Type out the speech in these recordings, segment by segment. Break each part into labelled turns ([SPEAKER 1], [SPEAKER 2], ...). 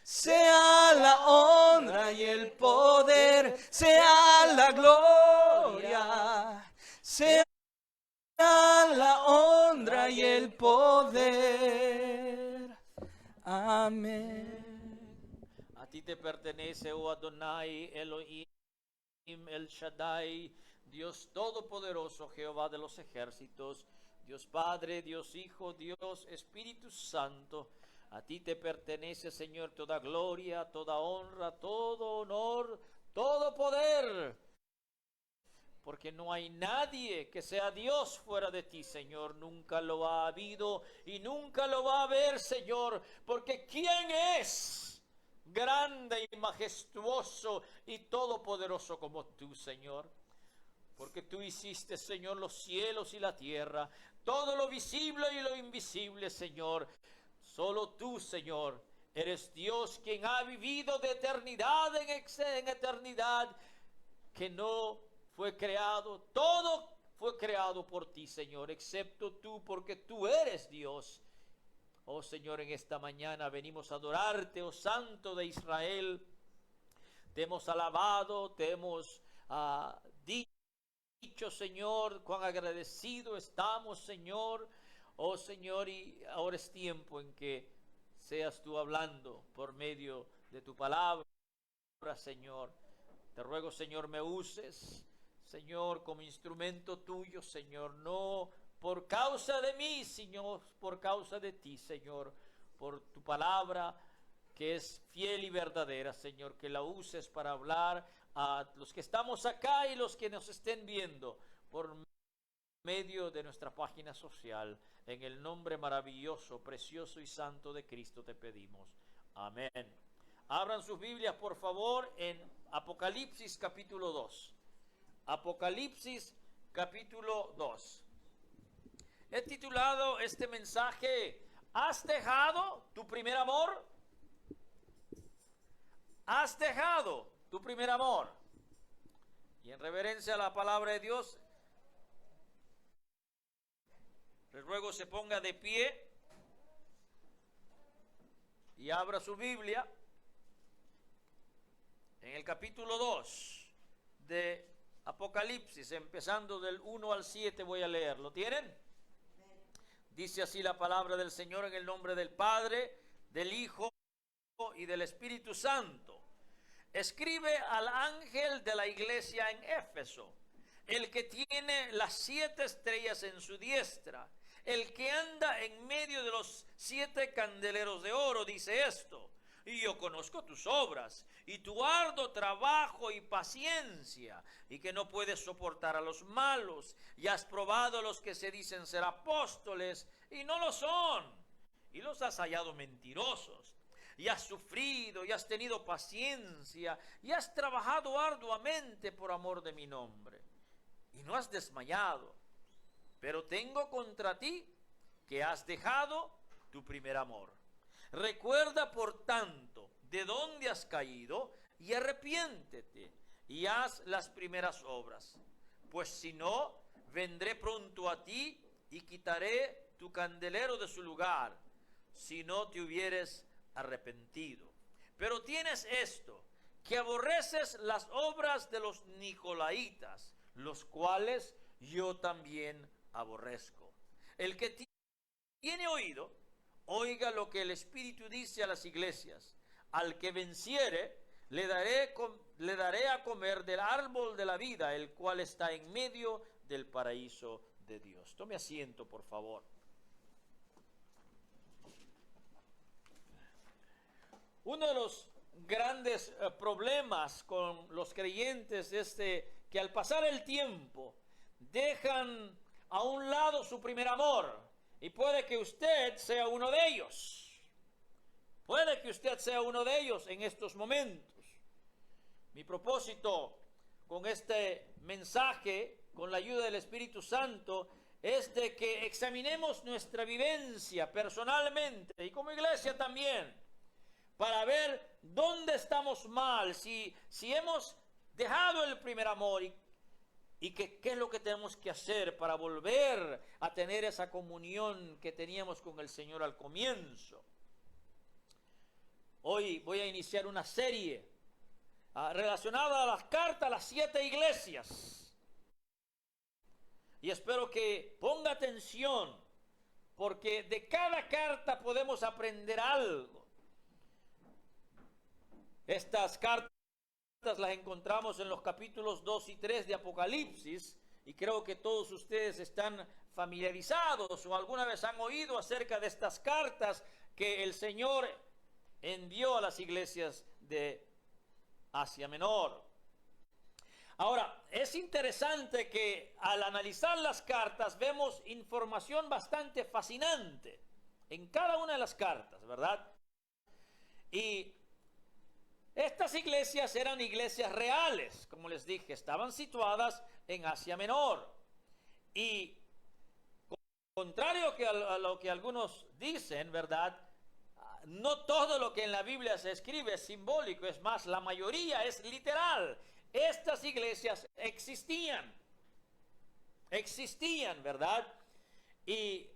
[SPEAKER 1] sea la honra y el poder, sea la gloria, sea la honra y el poder. Amén.
[SPEAKER 2] A ti te pertenece, oh Adonai, Elohim, El Shaddai, Dios Todopoderoso, Jehová de los ejércitos, Dios Padre, Dios Hijo, Dios Espíritu Santo. A ti te pertenece, Señor, toda gloria, toda honra, todo honor, todo poder. Porque no hay nadie que sea Dios fuera de ti, Señor. Nunca lo ha habido y nunca lo va a haber, Señor. Porque ¿quién es grande y majestuoso y todopoderoso como tú, Señor? Porque tú hiciste, Señor, los cielos y la tierra, todo lo visible y lo invisible, Señor. Solo tú, Señor, eres Dios quien ha vivido de eternidad en eternidad, que no fue creado, todo fue creado por ti, Señor, excepto tú, porque tú eres Dios. Oh Señor, en esta mañana venimos a adorarte, oh Santo de Israel. Te hemos alabado, te hemos dicho, Señor, cuán agradecido estamos, Señor. Oh Señor, y ahora es tiempo en que seas tú hablando por medio de tu palabra, Señor. Te ruego, Señor, me uses, Señor, como instrumento tuyo, Señor, no por causa de mí, sino por causa de ti, Señor, por tu palabra que es fiel y verdadera, Señor, que la uses para hablar a los que estamos acá y los que nos estén viendo por medio de nuestra página social. En el nombre maravilloso, precioso y santo de Cristo te pedimos. Amén. Abran sus Biblias, por favor, en Apocalipsis capítulo 2. Apocalipsis capítulo 2. He titulado este mensaje: ¿has dejado tu primer amor? ¿Has dejado tu primer amor? Y en reverencia a la palabra de Dios, les ruego se ponga de pie y abra su Biblia en el capítulo 2 de Apocalipsis, empezando del 1 al 7 voy a leer. ¿Lo tienen? Dice así la palabra del Señor, en el nombre del Padre, del Hijo y del Espíritu Santo. Escribe al ángel de la iglesia en Éfeso, el que tiene las 7 estrellas en su diestra, el que anda en medio de los 7 candeleros de oro, dice esto: y yo conozco tus obras, y tu arduo trabajo y paciencia, y que no puedes soportar a los malos, y has probado a los que se dicen ser apóstoles, y no lo son, y los has hallado mentirosos, y has sufrido, y has tenido paciencia, y has trabajado arduamente por amor de mi nombre, y no has desmayado. Pero tengo contra ti que has dejado tu primer amor. Recuerda, por tanto, de dónde has caído, y arrepiéntete, y haz las primeras obras. Pues si no, vendré pronto a ti, y quitaré tu candelero de su lugar, si no te hubieres arrepentido. Pero tienes esto, que aborreces las obras de los nicolaitas, los cuales yo también aborrezco. El que tiene oído, oiga lo que el Espíritu dice a las iglesias. Al que venciere, le daré a comer del árbol de la vida, el cual está en medio del paraíso de Dios. Tome asiento, por favor. Uno de los grandes problemas con los creyentes es que al pasar el tiempo dejan a un lado su primer amor, y puede que usted sea uno de ellos. Puede que usted sea uno de ellos en estos momentos. Mi propósito con este mensaje, con la ayuda del Espíritu Santo, es de que examinemos nuestra vivencia personalmente y como iglesia también, para ver dónde estamos mal, si hemos dejado el primer amor, y qué es lo que tenemos que hacer para volver a tener esa comunión que teníamos con el Señor al comienzo. Hoy voy a iniciar una serie relacionada a las cartas a las 7 iglesias. Y espero que ponga atención, porque de cada carta podemos aprender algo. Estas cartas las encontramos en los capítulos 2 y 3 de Apocalipsis, y creo que todos ustedes están familiarizados o alguna vez han oído acerca de estas cartas que el Señor envió a las iglesias de Asia Menor. Ahora, es interesante que al analizar las cartas vemos información bastante fascinante en cada una de las cartas, ¿verdad? Y estas iglesias eran iglesias reales, como les dije, estaban situadas en Asia Menor. Y contrario a lo que algunos dicen, ¿verdad? No todo lo que en la Biblia se escribe es simbólico, es más, la mayoría es literal. Estas iglesias existían, ¿verdad? Y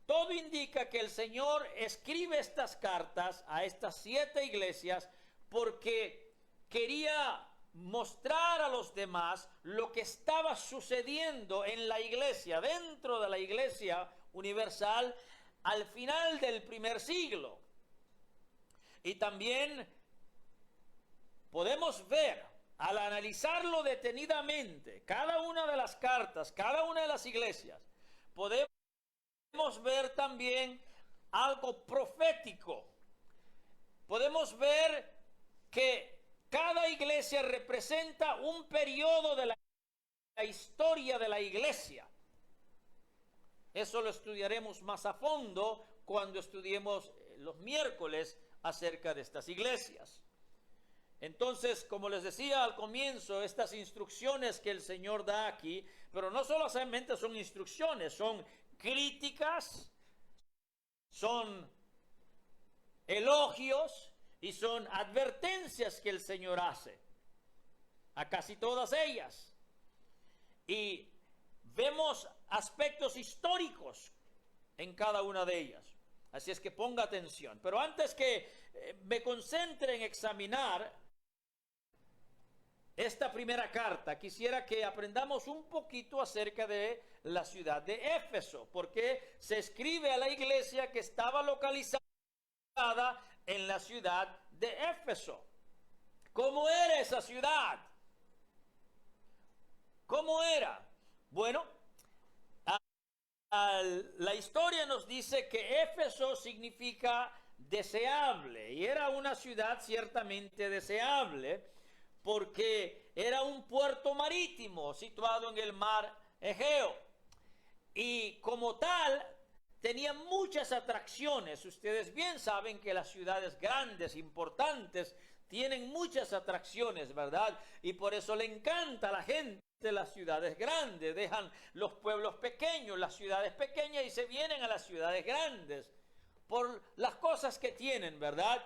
[SPEAKER 2] todo indica que el Señor escribe estas cartas a estas 7 iglesias porque quería mostrar a los demás lo que estaba sucediendo en la iglesia, dentro de la iglesia universal, al final del primer siglo. Y también podemos ver, al analizarlo detenidamente, cada una de las cartas, cada una de las iglesias, podemos ver también algo profético. Podemos ver que cada iglesia representa un periodo de la historia de la iglesia. Eso lo estudiaremos más a fondo cuando estudiemos los miércoles acerca de estas iglesias. Entonces, como les decía al comienzo, estas instrucciones que el Señor da aquí, pero no solamente son instrucciones, son críticas, son elogios y son advertencias que el Señor hace a casi todas ellas. Y vemos aspectos históricos en cada una de ellas. Así es que ponga atención. Pero antes que me concentre en examinar esta primera carta, quisiera que aprendamos un poquito acerca de la ciudad de Éfeso, porque se escribe a la iglesia que estaba localizada en la ciudad de Éfeso. ¿Cómo era esa ciudad? ¿Cómo era? Bueno, la historia nos dice que Éfeso significa deseable, y era una ciudad ciertamente deseable, porque era un puerto marítimo situado en el mar Egeo. Y como tal, tenía muchas atracciones. Ustedes bien saben que las ciudades grandes, importantes, tienen muchas atracciones, ¿verdad? Y por eso le encanta a la gente las ciudades grandes. Dejan los pueblos pequeños, las ciudades pequeñas, y se vienen a las ciudades grandes por las cosas que tienen, ¿verdad?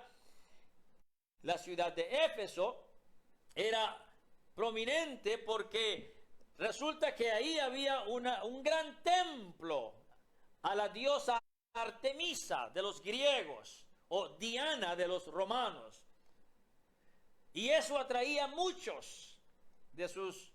[SPEAKER 2] La ciudad de Éfeso era prominente porque resulta que ahí había un gran templo a la diosa Artemisa de los griegos, o Diana de los romanos. Y eso atraía a muchos de sus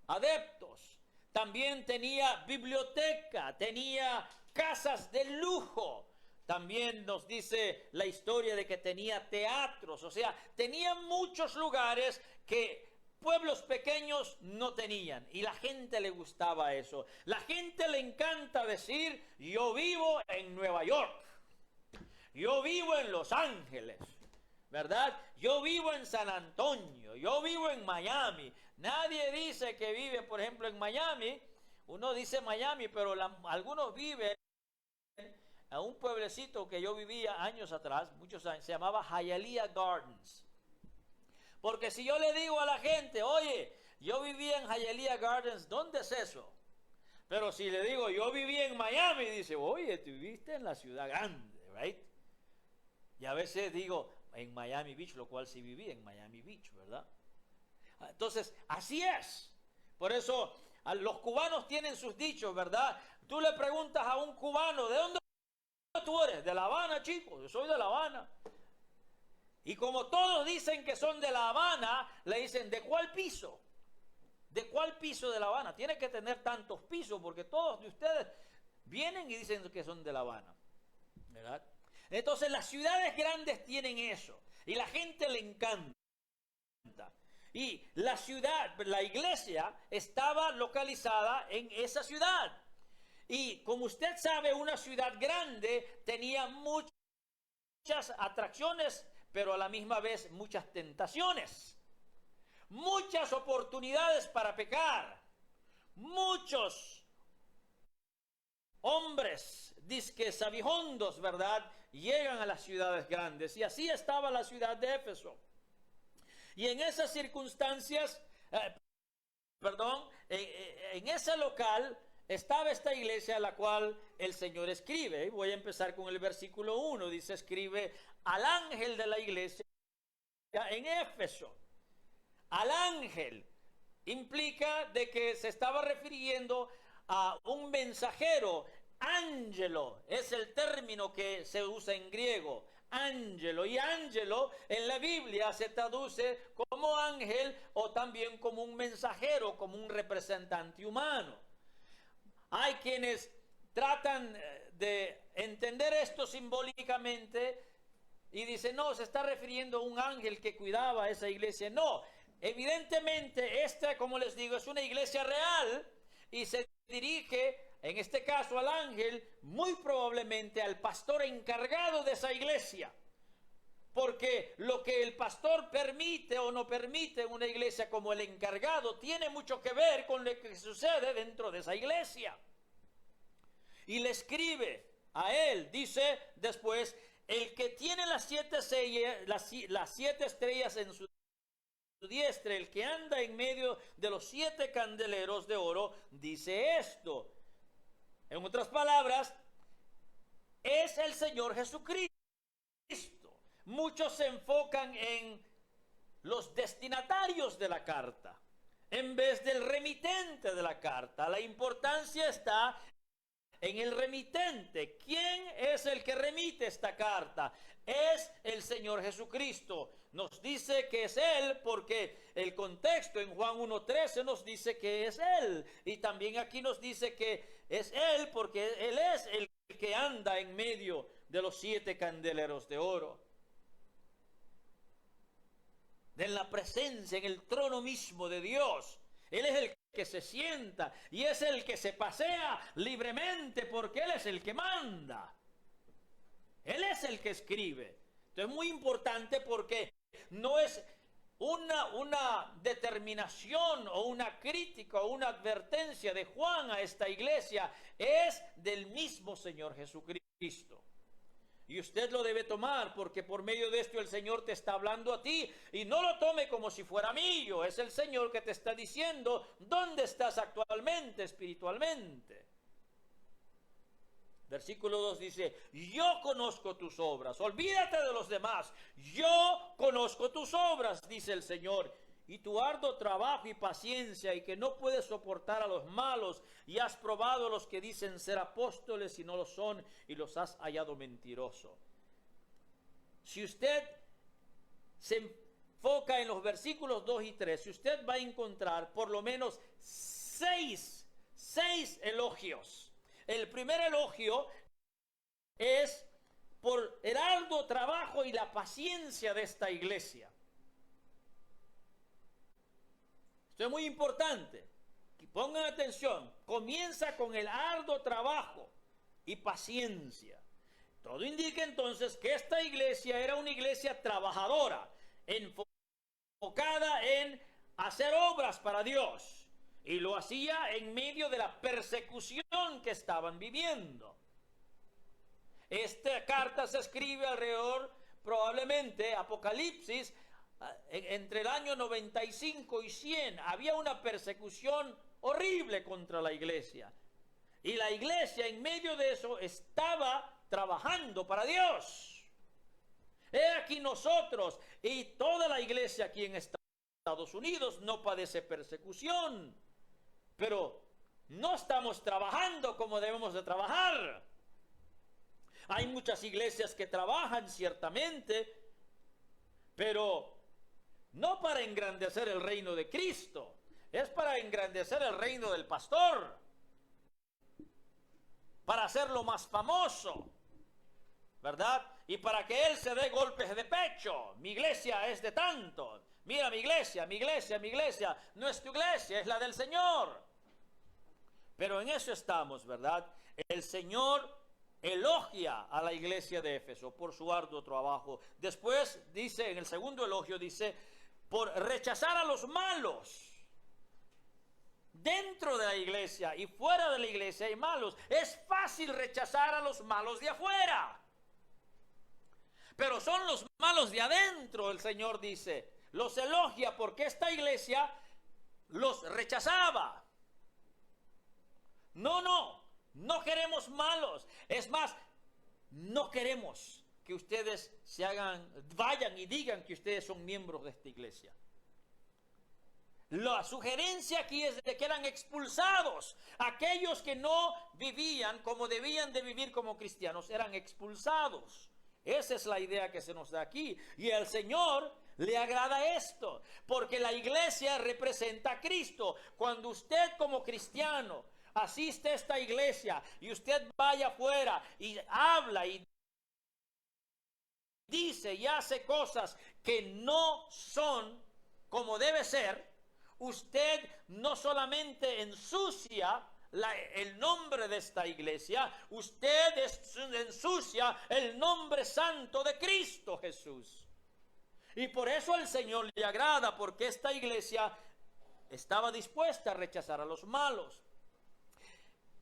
[SPEAKER 2] adeptos. También tenía biblioteca, tenía casas de lujo. También nos dice la historia de que tenía teatros, o sea, tenía muchos lugares que pueblos pequeños no tenían, y la gente le gustaba eso. La gente le encanta decir: yo vivo en Nueva York, yo vivo en Los Ángeles, ¿verdad? Yo vivo en San Antonio, yo vivo en Miami. Nadie dice que vive, por ejemplo, en Miami. Uno dice Miami, pero algunos viven a un pueblecito que yo vivía años atrás, muchos años, se llamaba Hialeah Gardens. Porque si yo le digo a la gente: oye, yo vivía en Hialeah Gardens, ¿dónde es eso? Pero si le digo: yo vivía en Miami, dice: oye, tú viviste en la ciudad grande, ¿right? Y a veces digo en Miami Beach, lo cual sí viví en Miami Beach, ¿verdad? Entonces, así es. Por eso los cubanos tienen sus dichos, ¿verdad? Tú le preguntas a un cubano: ¿de dónde tú eres? De La Habana, chicos, yo soy de La Habana. Y como todos dicen que son de La Habana, le dicen, ¿de cuál piso? ¿De cuál piso de La Habana? Tiene que tener tantos pisos porque todos de ustedes vienen y dicen que son de La Habana, ¿verdad? Entonces las ciudades grandes tienen eso y la gente le encanta. Y la ciudad, la iglesia estaba localizada en esa ciudad. Y como usted sabe, una ciudad grande tenía muchas atracciones, pero a la misma vez muchas tentaciones, muchas oportunidades para pecar, muchos hombres disque sabijondos, ¿verdad?, llegan a las ciudades grandes. Y así estaba la ciudad de Éfeso. Y en esas circunstancias, en ese local estaba esta iglesia a la cual el Señor escribe. Voy a empezar con el versículo 1. Dice, escribe al ángel de la iglesia en Éfeso. Al ángel implica de que se estaba refiriendo a un mensajero. Ángelo es el término que se usa en griego. Ángelo, y ángelo en la Biblia se traduce como ángel o también como un mensajero, como un representante humano. Hay quienes tratan de entender esto simbólicamente y dicen, no, se está refiriendo a un ángel que cuidaba a esa iglesia. No, evidentemente esta, como les digo, es una iglesia real y se dirige, en este caso al ángel, muy probablemente al pastor encargado de esa iglesia. Porque lo que el pastor permite o no permite en una iglesia como el encargado tiene mucho que ver con lo que sucede dentro de esa iglesia. Y le escribe a él, dice después, el que tiene las siete estrellas en su diestra, el que anda en medio de los 7 candeleros de oro, dice esto. En otras palabras, es el Señor Jesucristo. Muchos se enfocan en los destinatarios de la carta en vez del remitente de la carta. La importancia está en el remitente. ¿Quién es el que remite esta carta? Es el Señor Jesucristo. Nos dice que es Él porque el contexto en Juan 1:13 nos dice que es Él. Y también aquí nos dice que es Él porque Él es el que anda en medio de los 7 candeleros de oro. En la presencia, en el trono mismo de Dios. Él es el que se sienta y es el que se pasea libremente porque Él es el que manda. Él es el que escribe. Esto es muy importante porque no es una determinación o una crítica o una advertencia de Juan a esta iglesia. Es del mismo Señor Jesucristo. Y usted lo debe tomar porque por medio de esto el Señor te está hablando a ti. Y no lo tome como si fuera mío. Es el Señor que te está diciendo dónde estás actualmente espiritualmente. Versículo 2 dice, yo conozco tus obras. Olvídate de los demás. Yo conozco tus obras, dice el Señor. Y tu arduo trabajo y paciencia y que no puedes soportar a los malos y has probado a los que dicen ser apóstoles y no lo son y los has hallado mentiroso. Si usted se enfoca en los versículos 2 y 3, si usted va a encontrar por lo menos 6 elogios. El primer elogio es por el arduo trabajo y la paciencia de esta iglesia. Esto es muy importante. Pongan atención. Comienza con el arduo trabajo y paciencia. Todo indica entonces que esta iglesia era una iglesia trabajadora, enfocada en hacer obras para Dios. Y lo hacía en medio de la persecución que estaban viviendo. Esta carta se escribe alrededor, probablemente, Apocalipsis, entre el año 95 y 100. Había una persecución horrible contra la iglesia. Y la iglesia en medio de eso estaba trabajando para Dios. He aquí nosotros y toda la iglesia aquí en Estados Unidos no padece persecución. Pero no estamos trabajando como debemos de trabajar. Hay muchas iglesias que trabajan ciertamente, pero no para engrandecer el reino de Cristo, es para engrandecer el reino del pastor, para hacerlo más famoso, ¿verdad? Y para que él se dé golpes de pecho. Mi iglesia es de tanto. Mira mi iglesia, mi iglesia, mi iglesia. No es tu iglesia, es la del Señor. Pero en eso estamos, ¿verdad? El Señor elogia a la iglesia de Éfeso por su arduo trabajo. Después dice, en el segundo elogio dice, por rechazar a los malos. Dentro de la iglesia y fuera de la iglesia hay malos. Es fácil rechazar a los malos de afuera. Pero son los malos de adentro, el Señor dice. Los elogia porque esta iglesia los rechazaba. No queremos malos. Es más, no queremos que ustedes vayan y digan que ustedes son miembros de esta iglesia. La sugerencia aquí es de que eran expulsados. Aquellos que no vivían como debían de vivir como cristianos eran expulsados. Esa es la idea que se nos da aquí. Y al Señor le agrada esto, porque la iglesia representa a Cristo. Cuando usted como cristiano asiste a esta iglesia y usted vaya afuera y habla y dice y hace cosas que no son como debe ser, usted no solamente ensucia el nombre de esta iglesia, usted ensucia el nombre santo de Cristo Jesús. Y por eso al Señor le agrada, porque esta iglesia estaba dispuesta a rechazar a los malos.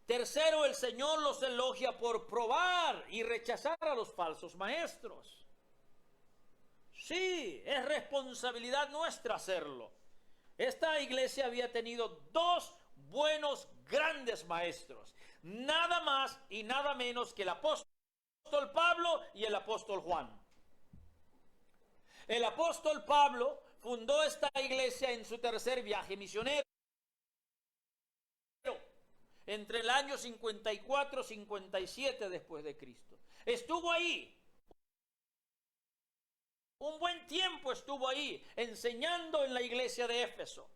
[SPEAKER 2] Tercero, el Señor los elogia por probar y rechazar a los falsos maestros. Sí, es responsabilidad nuestra hacerlo. Esta iglesia había tenido dos buenos, grandes maestros. Nada más y nada menos que el apóstol Pablo y el apóstol Juan. El apóstol Pablo fundó esta iglesia en su tercer viaje misionero, entre el año 54 y 57 después de Cristo. Estuvo ahí. Un buen tiempo estuvo ahí enseñando en la iglesia de Éfeso.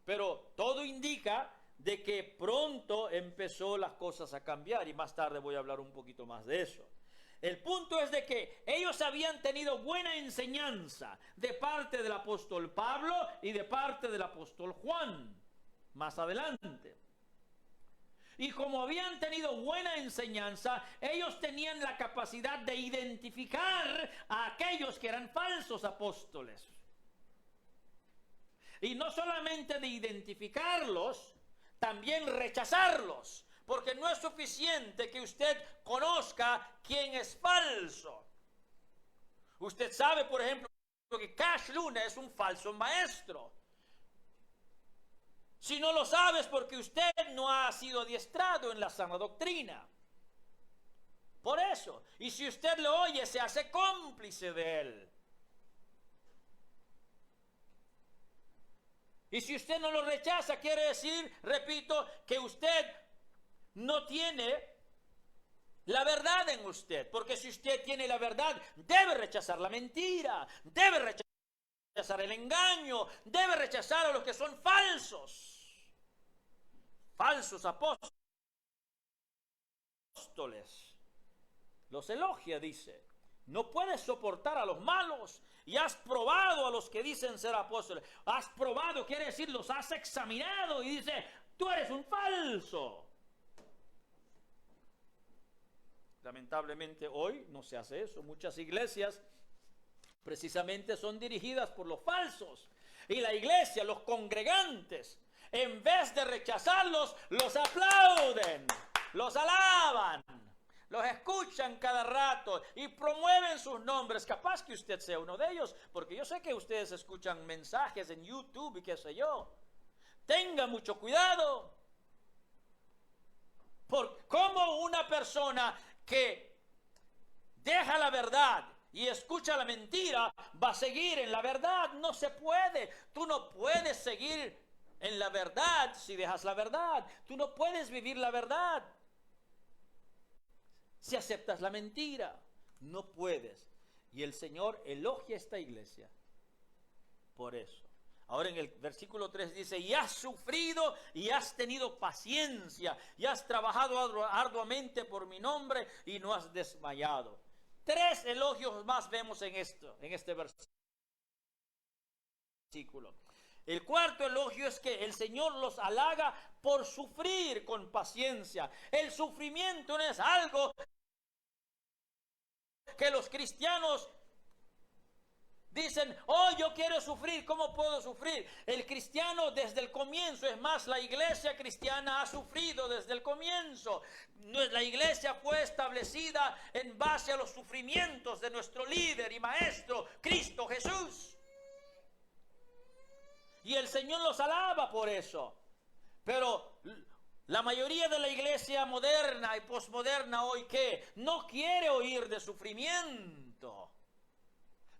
[SPEAKER 2] Pero todo indica de que pronto empezó las cosas a cambiar, y más tarde voy a hablar un poquito más de eso. El punto es de que ellos habían tenido buena enseñanza de parte del apóstol Pablo y de parte del apóstol Juan más adelante. Y como habían tenido buena enseñanza, ellos tenían la capacidad de identificar a aquellos que eran falsos apóstoles. Y no solamente de identificarlos, también rechazarlos. Porque no es suficiente que usted conozca quién es falso. Usted sabe, por ejemplo, que Cash Luna es un falso maestro. Si no lo sabe es porque usted no ha sido adiestrado en la sana doctrina. Por eso. Y si usted lo oye, se hace cómplice de él. Y si usted no lo rechaza, quiere decir, repito, que usted no tiene la verdad en usted. Porque si usted tiene la verdad, debe rechazar la mentira, debe rechazar el engaño, debe rechazar a los que son falsos. Falsos apóstoles. Los elogia, dice. No puedes soportar a los malos y has probado a los que dicen ser apóstoles. Has probado, quiere decir, los has examinado y dice, tú eres un falso. Lamentablemente hoy no se hace eso. Muchas iglesias precisamente son dirigidas por los falsos. Y la iglesia, los congregantes, en vez de rechazarlos, los aplauden, los alaban, los escuchan cada rato y promueven sus nombres. Capaz que usted sea uno de ellos, porque yo sé que ustedes escuchan mensajes en YouTube y qué sé yo. Tenga mucho cuidado. Por cómo una persona que deja la verdad y escucha la mentira va a seguir en la verdad. No se puede. Tú no puedes seguir en la verdad si dejas la verdad. Tú no puedes vivir la verdad si aceptas la mentira. No puedes. Y el Señor elogia esta iglesia por eso. Ahora en el versículo 3 dice, y has sufrido y has tenido paciencia y has trabajado arduamente por mi nombre y no has desmayado. 3 elogios más vemos en este versículo. El cuarto elogio es que el Señor los halaga por sufrir con paciencia. El sufrimiento no es algo que los cristianos dicen, oh, yo quiero sufrir, ¿cómo puedo sufrir? El cristiano desde el comienzo, es más, la iglesia cristiana ha sufrido desde el comienzo. La iglesia fue establecida en base a los sufrimientos de nuestro líder y maestro, Cristo Jesús. Y el Señor los alaba por eso. Pero la mayoría de la iglesia moderna y posmoderna hoy, ¿qué? No quiere oír de sufrimiento.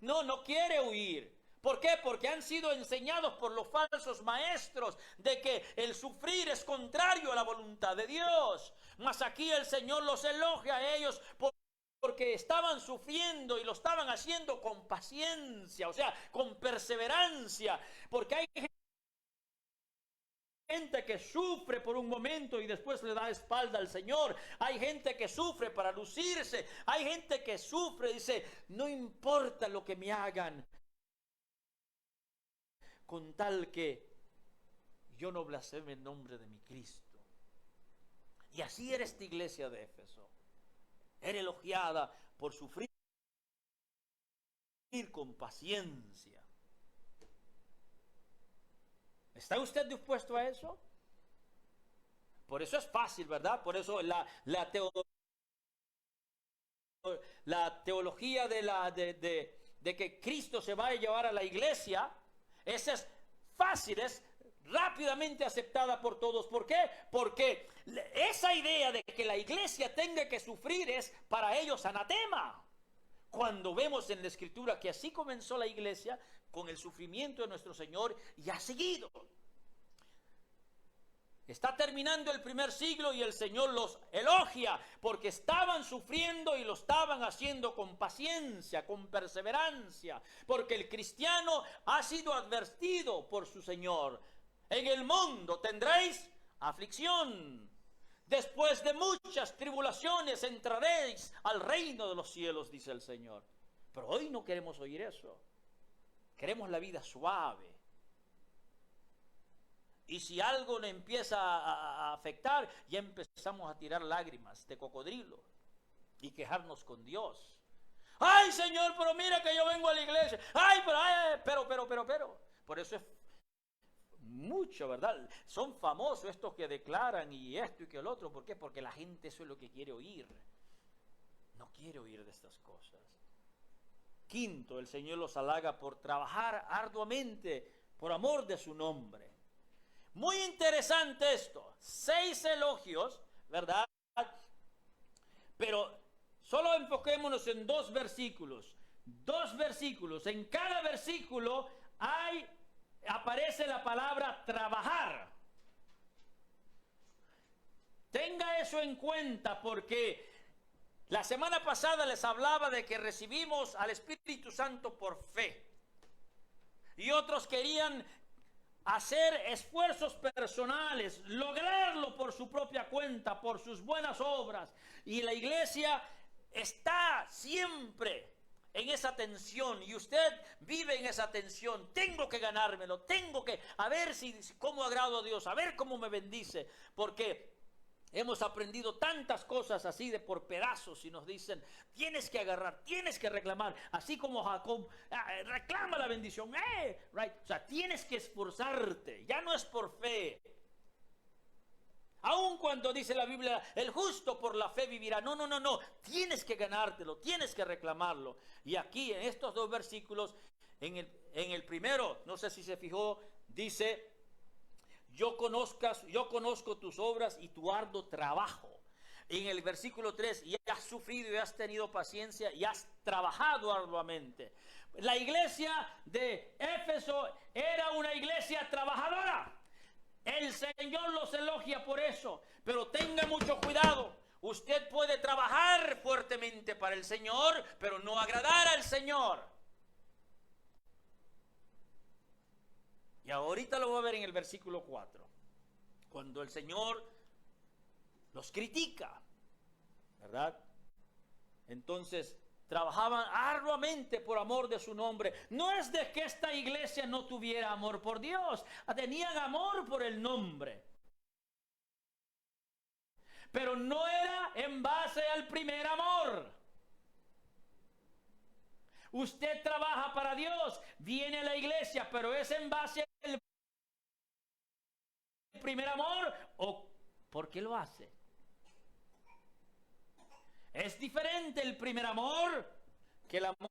[SPEAKER 2] No quiere huir. ¿Por qué? Porque han sido enseñados por los falsos maestros de que el sufrir es contrario a la voluntad de Dios. Mas aquí el Señor los elogia a ellos porque estaban sufriendo y lo estaban haciendo con paciencia, o sea, con perseverancia. Porque hay gente que sufre por un momento y después le da espalda al Señor. Hay gente que sufre para lucirse. Hay gente que sufre y dice, no importa lo que me hagan, con tal que yo no blasfeme el nombre de mi Cristo. Y así era esta iglesia de Éfeso. Era elogiada por sufrir con paciencia. ¿Está usted dispuesto a eso? Por eso es fácil, ¿verdad? Por eso la teología de que Cristo se va a llevar a la iglesia, esa es fácil, es rápidamente aceptada por todos. ¿Por qué? Porque esa idea de que la iglesia tenga que sufrir es para ellos anatema. Cuando vemos en la Escritura que así comenzó la iglesia, con el sufrimiento de nuestro Señor, y ha seguido. Está terminando el primer siglo y el Señor los elogia porque estaban sufriendo y lo estaban haciendo con paciencia, con perseverancia. Porque el cristiano ha sido advertido por su Señor. En el mundo tendréis aflicción. Después de muchas tribulaciones entraréis al reino de los cielos, dice el Señor. Pero hoy no queremos oír eso. Queremos la vida suave. Y si algo nos empieza a afectar, ya empezamos a tirar lágrimas de cocodrilo y quejarnos con Dios. Ay, Señor, pero mira que yo vengo a la iglesia. Ay, pero. Por eso es mucho, ¿verdad? Son famosos estos que declaran y esto y que el otro. ¿Por qué? Porque la gente eso es lo que quiere oír. No quiere oír de estas cosas. Quinto, el Señor los halaga por trabajar arduamente por amor de su nombre. Muy interesante esto. 6 elogios, ¿verdad? Pero solo enfoquémonos en 2 versículos. 2 versículos. En cada versículo aparece la palabra trabajar. Tenga eso en cuenta porque la semana pasada les hablaba de que recibimos al Espíritu Santo por fe. Y otros querían hacer esfuerzos personales, lograrlo por su propia cuenta, por sus buenas obras. Y la iglesia está siempre en esa tensión, y usted vive en esa tensión. Tengo que ganármelo, tengo que, a ver cómo agrado a Dios, a ver cómo me bendice, porque hemos aprendido tantas cosas así de por pedazos y nos dicen, tienes que agarrar, tienes que reclamar, así como Jacob, reclama la bendición, right? O sea, tienes que esforzarte, ya no es por fe. Aun cuando dice la Biblia, el justo por la fe vivirá. No, tienes que ganártelo, tienes que reclamarlo. Y aquí en estos 2 versículos, en el primero, no sé si se fijó, dice, yo conozco tus obras y tu arduo trabajo. En el versículo 3, y has sufrido y has tenido paciencia y has trabajado arduamente. La iglesia de Éfeso era una iglesia trabajadora. El Señor los elogia por eso, pero tenga mucho cuidado. Usted puede trabajar fuertemente para el Señor, pero no agradar al Señor. Y ahorita lo voy a ver en el versículo 4, cuando el Señor los critica, ¿verdad? Entonces, trabajaban arduamente por amor de su nombre. No es de que esta iglesia no tuviera amor por Dios, tenían amor por el nombre. Pero no era en base al primer amor. Usted trabaja para Dios, viene a la iglesia, pero es en base al primer amor, ¿o por qué lo hace? Es diferente el primer amor que el amor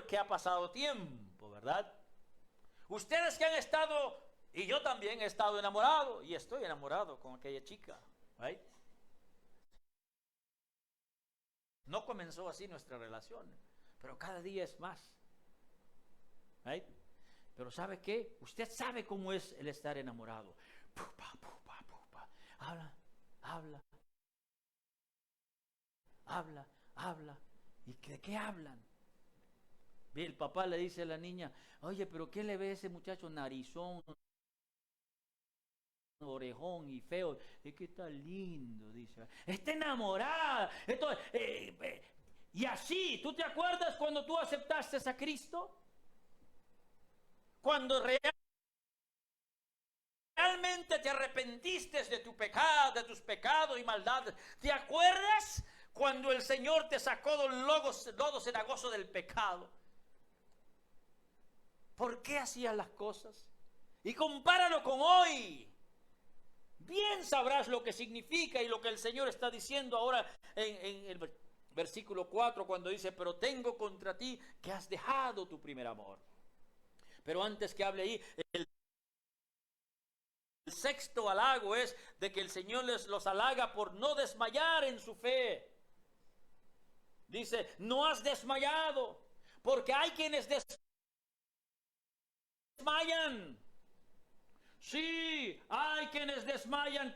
[SPEAKER 2] que ha pasado tiempo, ¿verdad? Ustedes que han estado, y yo también he estado enamorado, y estoy enamorado con aquella chica, ¿right? No comenzó así nuestra relación, pero cada día es más, ¿right? Pero ¿sabe qué? Usted sabe cómo es el estar enamorado. Pupa, pupa, pupa. Habla. ¿Y de qué hablan? El papá le dice a la niña, oye, pero ¿qué le ve a ese muchacho narizón, orejón y feo? Es que está lindo, dice. Está enamorada. Entonces, y así, ¿tú te acuerdas cuando tú aceptaste a Cristo? Cuando realmente te arrepentiste de tu pecado, de tus pecados y maldades. ¿Te acuerdas cuando el Señor te sacó del lodo cenagoso del pecado? ¿Por qué hacías las cosas? Y compáralo con hoy. Bien sabrás lo que significa y lo que el Señor está diciendo ahora en el versículo 4, cuando dice, pero tengo contra ti que has dejado tu primer amor. Pero antes que hable ahí, el sexto halago es de que el Señor los halaga por no desmayar en su fe. Dice, no has desmayado, porque hay quienes desmayan. Sí, hay quienes desmayan,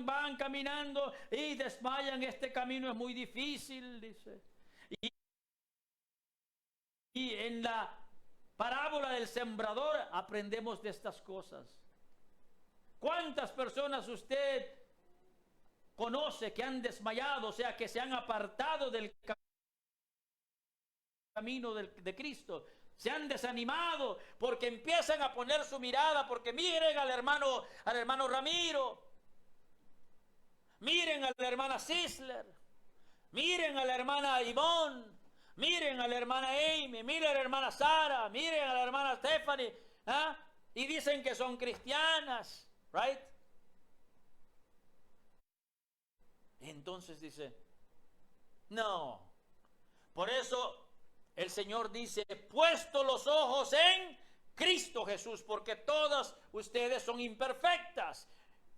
[SPEAKER 2] van caminando y desmayan. Este camino es muy difícil, dice. Y en la parábola del sembrador aprendemos de estas cosas. ¿Cuántas personas usted conoce que han desmayado, o sea, que se han apartado del camino de Cristo? Se han desanimado porque empiezan a poner su mirada, porque miren al hermano Ramiro, miren a la hermana Sisler, miren a la hermana Ivonne, miren a la hermana Amy, miren a la hermana Sara, miren a la hermana Stephanie, ¿ah? Y dicen que son cristianas, right? Entonces dice, no, por eso el Señor dice, puesto los ojos en Cristo Jesús, porque todas ustedes son imperfectas,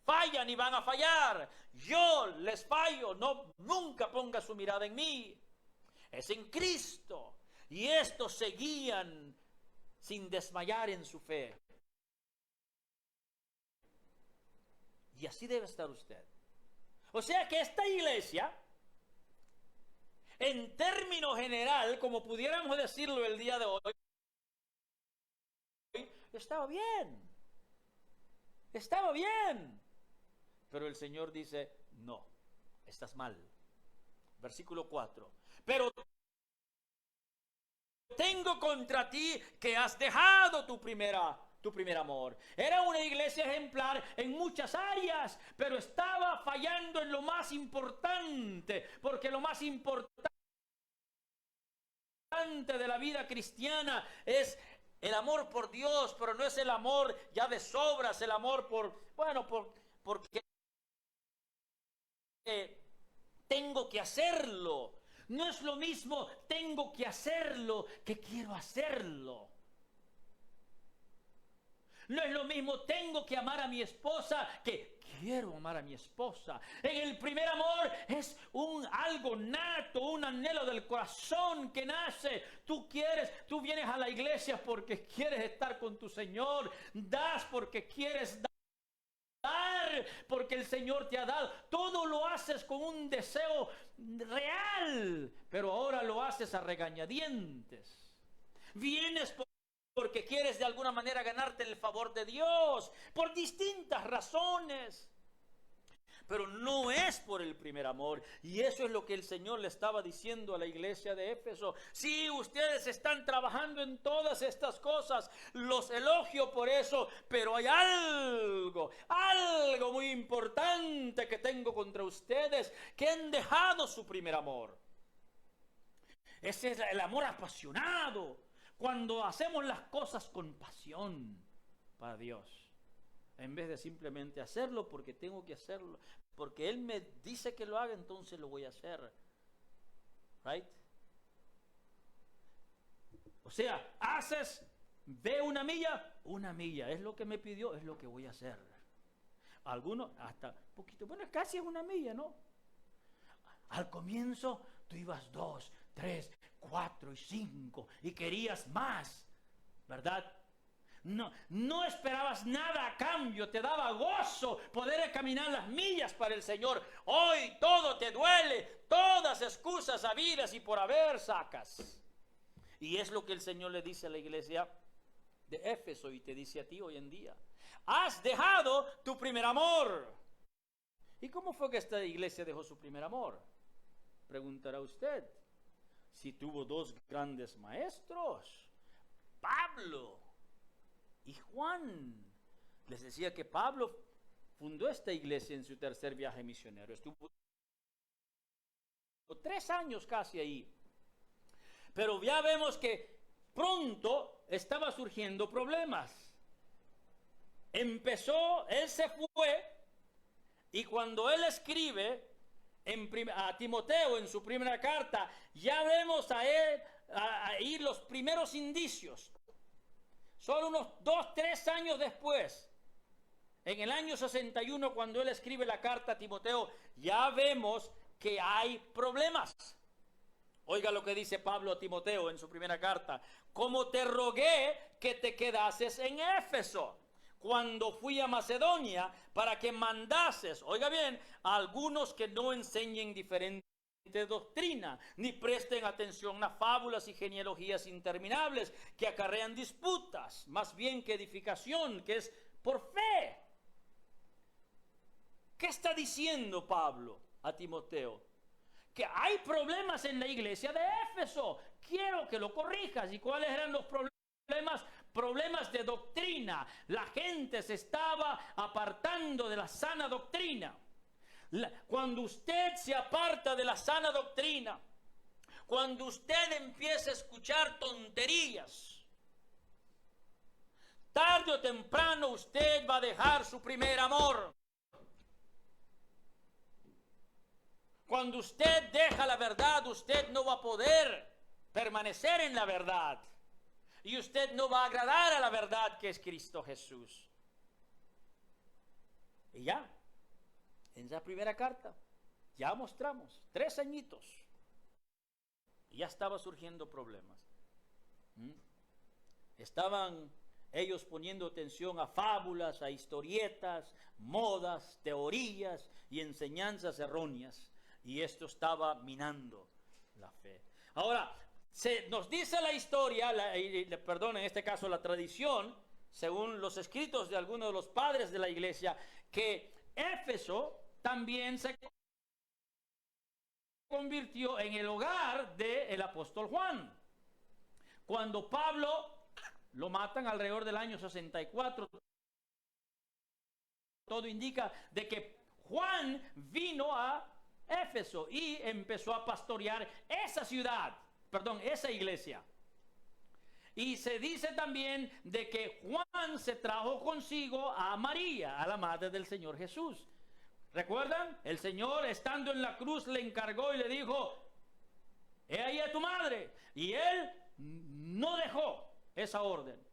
[SPEAKER 2] fallan y van a fallar. Yo les fallo, nunca ponga su mirada en mí, es en Cristo. Y estos seguían sin desmayar en su fe. Y así debe estar usted. O sea que esta iglesia, en término general, como pudiéramos decirlo el día de hoy, estaba bien. Pero el Señor dice, no, estás mal. Versículo 4. Pero tengo contra ti que has dejado tu primer amor. Era una iglesia ejemplar en muchas áreas, pero estaba fallando en lo más importante, porque lo más importante de la vida cristiana es el amor por Dios, pero no es el amor ya de sobras, el amor porque tengo que hacerlo. No es lo mismo tengo que hacerlo que quiero hacerlo. No es lo mismo tengo que amar a mi esposa que quiero amar a mi esposa. En el primer amor es algo nato, un anhelo del corazón que nace. Tú vienes a la iglesia porque quieres estar con tu Señor. Das porque quieres dar. dar porque el Señor te ha dado. Todo lo haces con un deseo real, pero ahora lo haces a regañadientes. Vienes porque quieres de alguna manera ganarte el favor de Dios, por distintas razones. Pero no es por el primer amor. Y eso es lo que el Señor le estaba diciendo a la iglesia de Éfeso. Sí, ustedes están trabajando en todas estas cosas. Los elogio por eso. Pero hay algo muy importante que tengo contra ustedes. Que han dejado su primer amor. Ese es el amor apasionado. Cuando hacemos las cosas con pasión para Dios. En vez de simplemente hacerlo porque tengo que hacerlo. Porque Él me dice que lo haga, entonces lo voy a hacer. Right? O sea, ve una milla. Es lo que me pidió, es lo que voy a hacer. Algunos hasta poquito, bueno, casi es una milla, ¿no? Al comienzo tú ibas 2, 3, 4 y 5 y querías más, ¿verdad? No esperabas nada a cambio, te daba gozo poder caminar las millas para el Señor. Hoy todo te duele, todas excusas habidas y por haber sacas. Y es lo que el Señor le dice a la iglesia de Éfeso y te dice a ti hoy en día. Has dejado tu primer amor. ¿Y cómo fue que esta iglesia dejó su primer amor? Preguntará usted. Si tuvo dos grandes maestros, Pablo y Juan. Les decía que Pablo fundó esta iglesia en su tercer viaje misionero. Estuvo 3 años casi ahí. Pero ya vemos que pronto estaba surgiendo problemas. Él se fue y cuando él escribe a Timoteo en su primera carta, ya vemos ahí los primeros indicios. Solo unos 2-3 años después, en el año 61, cuando él escribe la carta a Timoteo, ya vemos que hay problemas. Oiga lo que dice Pablo a Timoteo en su primera carta. Como te rogué que te quedases en Éfeso cuando fui a Macedonia para que mandases, oiga bien, a algunos que no enseñen diferente doctrina, ni presten atención a fábulas y genealogías interminables que acarrean disputas, más bien que edificación, que es por fe. ¿Qué está diciendo Pablo a Timoteo? Que hay problemas en la iglesia de Éfeso. Quiero que lo corrijas. ¿Y cuáles eran los problemas? Problemas de doctrina. La gente se estaba apartando de la sana doctrina. Cuando usted se aparta de la sana doctrina, cuando usted empieza a escuchar tonterías, tarde o temprano usted va a dejar su primer amor. Cuando usted deja la verdad, usted no va a poder permanecer en la verdad. Y usted no va a agradar a la verdad que es Cristo Jesús. Y ya, en esa primera carta, ya mostramos 3 añitos. Y ya estaba surgiendo problemas. Estaban ellos poniendo atención a fábulas, a historietas, modas, teorías y enseñanzas erróneas. Y esto estaba minando la fe. Ahora, nos dice la historia, en este caso la tradición, según los escritos de algunos de los padres de la iglesia, que Éfeso también se convirtió en el hogar del apóstol Juan. Cuando Pablo lo matan alrededor del año 64, todo indica de que Juan vino a Éfeso y empezó a pastorear esa iglesia. Y se dice también de que Juan se trajo consigo a María, a la madre del Señor Jesús. ¿Recuerdan? El Señor, estando en la cruz, le encargó y le dijo: he ahí a tu madre. Y él no dejó esa orden.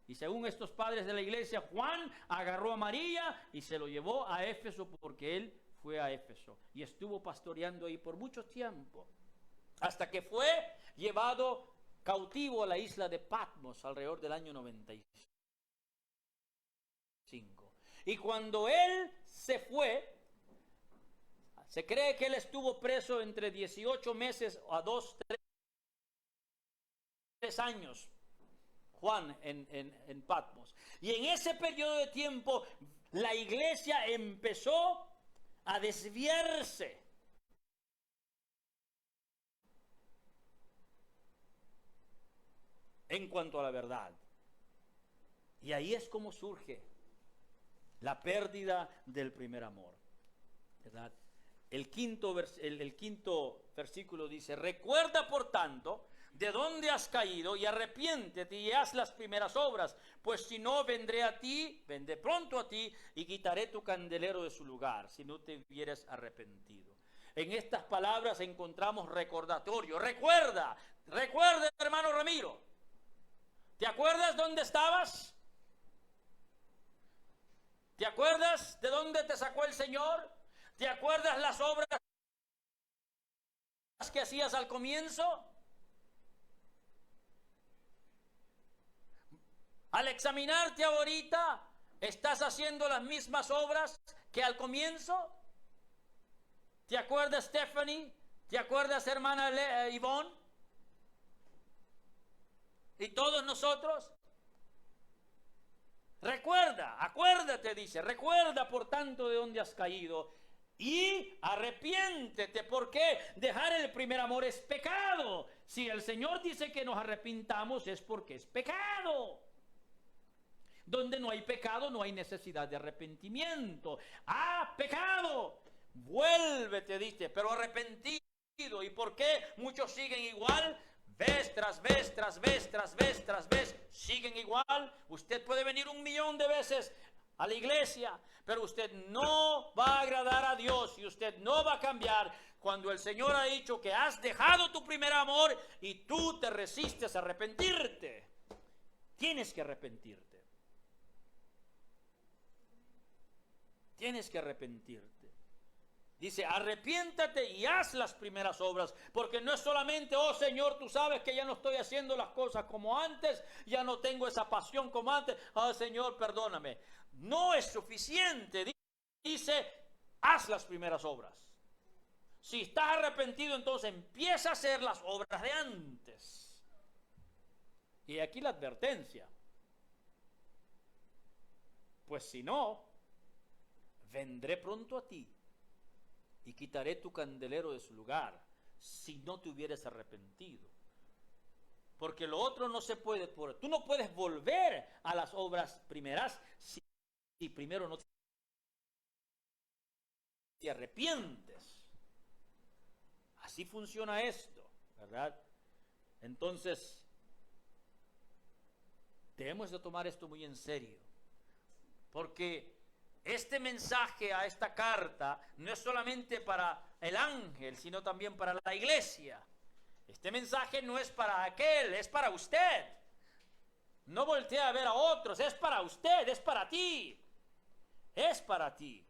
[SPEAKER 2] Y según estos padres de la iglesia, Juan agarró a María y se lo llevó a Éfeso, porque él fue a Éfeso y estuvo pastoreando ahí por mucho tiempo, hasta que fue llevado cautivo a la isla de Patmos alrededor del año 95. Y cuando él se fue, se cree que él estuvo preso entre 18 meses a 2, 3 años, Juan, en Patmos. Y en ese periodo de tiempo, la iglesia empezó a desviarse. En cuanto a la verdad. Y ahí es como surge la pérdida del primer amor, ¿verdad? El quinto versículo dice: recuerda por tanto de dónde has caído y arrepiéntete y haz las primeras obras, pues si no vendré pronto a ti y quitaré tu candelero de su lugar, si no te hubieras arrepentido. En estas palabras encontramos recordatorio. Recuerda, hermano Ramiro. ¿Te acuerdas dónde estabas? ¿Te acuerdas de dónde te sacó el Señor? ¿Te acuerdas las obras que hacías al comienzo? Al examinarte ahorita, ¿estás haciendo las mismas obras que al comienzo? ¿Te acuerdas, Stephanie? ¿Te acuerdas, hermana Ivonne? ¿Y todos nosotros? Recuerda, acuérdate, dice, recuerda por tanto de dónde has caído y arrepiéntete, porque dejar el primer amor es pecado. Si el Señor dice que nos arrepintamos es porque es pecado. Donde no hay pecado no hay necesidad de arrepentimiento. Pecado, vuélvete, dice, pero arrepentido. ¿Y por qué muchos siguen igual? Vez tras vez, tras vez, tras vez, tras vez, siguen igual. Usted puede venir 1,000,000 de veces a la iglesia, pero usted no va a agradar a Dios y usted no va a cambiar cuando el Señor ha dicho que has dejado tu primer amor y tú te resistes a arrepentirte. Tienes que arrepentirte. Tienes que arrepentirte. Dice, arrepiéntate y haz las primeras obras, porque no es solamente, oh Señor, tú sabes que ya no estoy haciendo las cosas como antes, ya no tengo esa pasión como antes, oh Señor, perdóname. No es suficiente, dice, haz las primeras obras. Si estás arrepentido, entonces empieza a hacer las obras de antes. Y aquí la advertencia, pues si no, vendré pronto a ti y quitaré tu candelero de su lugar, si no te hubieras arrepentido. Porque lo otro no se puede, tú no puedes volver a las obras primeras si primero no te arrepientes. Así funciona esto, ¿verdad? Entonces, debemos de tomar esto muy en serio, porque este mensaje a esta carta no es solamente para el ángel, sino también para la iglesia. Este mensaje no es para aquel, es para usted. No voltee a ver a otros, es para usted, es para ti. Es para ti.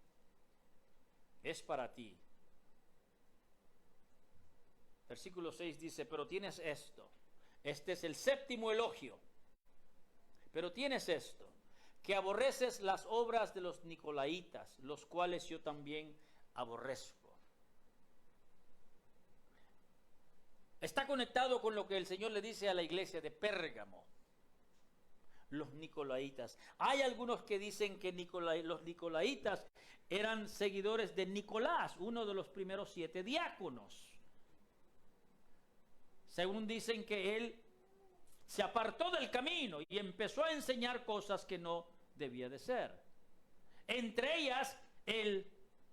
[SPEAKER 2] Es para ti. Versículo 6 dice, pero tienes esto. Este es el séptimo elogio. Pero tienes esto, que aborreces las obras de los nicolaitas, los cuales yo también aborrezco. Está conectado con lo que el Señor le dice a la iglesia de Pérgamo. Los nicolaitas. Hay algunos que dicen que los nicolaitas eran seguidores de Nicolás, uno de los primeros 7 diáconos. Según dicen que él se apartó del camino y empezó a enseñar cosas que no debía de ser. Entre ellas,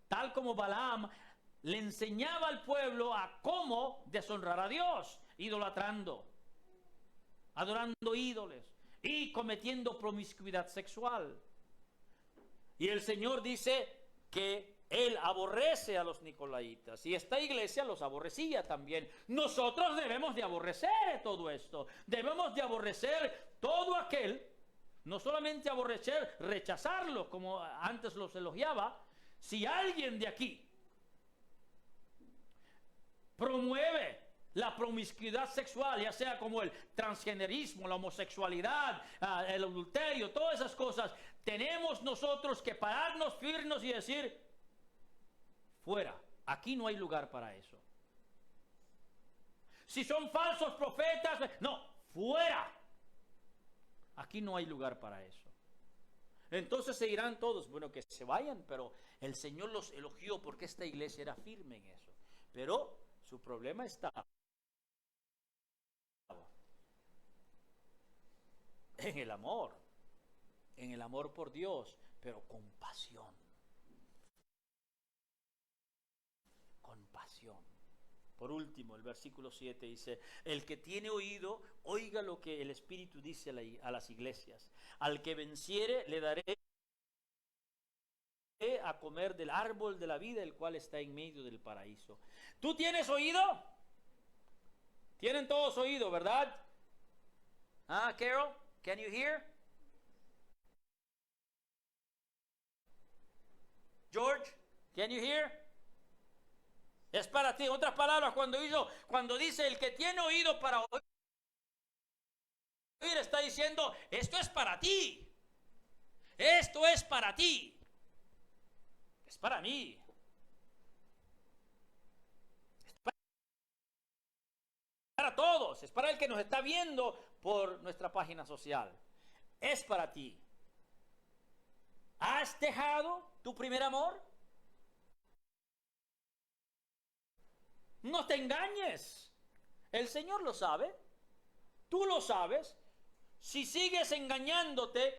[SPEAKER 2] tal como Balaam, le enseñaba al pueblo a cómo deshonrar a Dios, idolatrando, adorando ídolos y cometiendo promiscuidad sexual. Y el Señor dice que Él aborrece a los nicolaitas, y esta iglesia los aborrecía también. Nosotros debemos de aborrecer todo esto, debemos de aborrecer todo aquel, no solamente aborrecer, rechazarlo, como antes los elogiaba. Si alguien de aquí promueve la promiscuidad sexual, ya sea como el transgenerismo, la homosexualidad, el adulterio, todas esas cosas, tenemos nosotros que pararnos firmes y decir, fuera, aquí no hay lugar para eso. Si son falsos profetas, no, fuera. Aquí no hay lugar para eso. Entonces se irán todos, bueno, que se vayan, pero el Señor los elogió porque esta iglesia era firme en eso. Pero su problema estaba en el amor por Dios, pero con pasión. Con pasión. Por último, el versículo 7 dice, el que tiene oído, oiga lo que el Espíritu dice a las iglesias. Al que venciere, le daré a comer del árbol de la vida, el cual está en medio del paraíso. ¿Tú tienes oído? Tienen todos oído, ¿verdad? Ah, Carol, can you hear? George, can you hear? Es para ti. En otras palabras, cuando dice el que tiene oído para oír, está diciendo, esto es para ti. Esto es para ti. Es para mí. Es para todos. Es para el que nos está viendo por nuestra página social. Es para ti. ¿Has dejado tu primer amor? No te engañes. El Señor lo sabe. Tú lo sabes. Si sigues engañándote,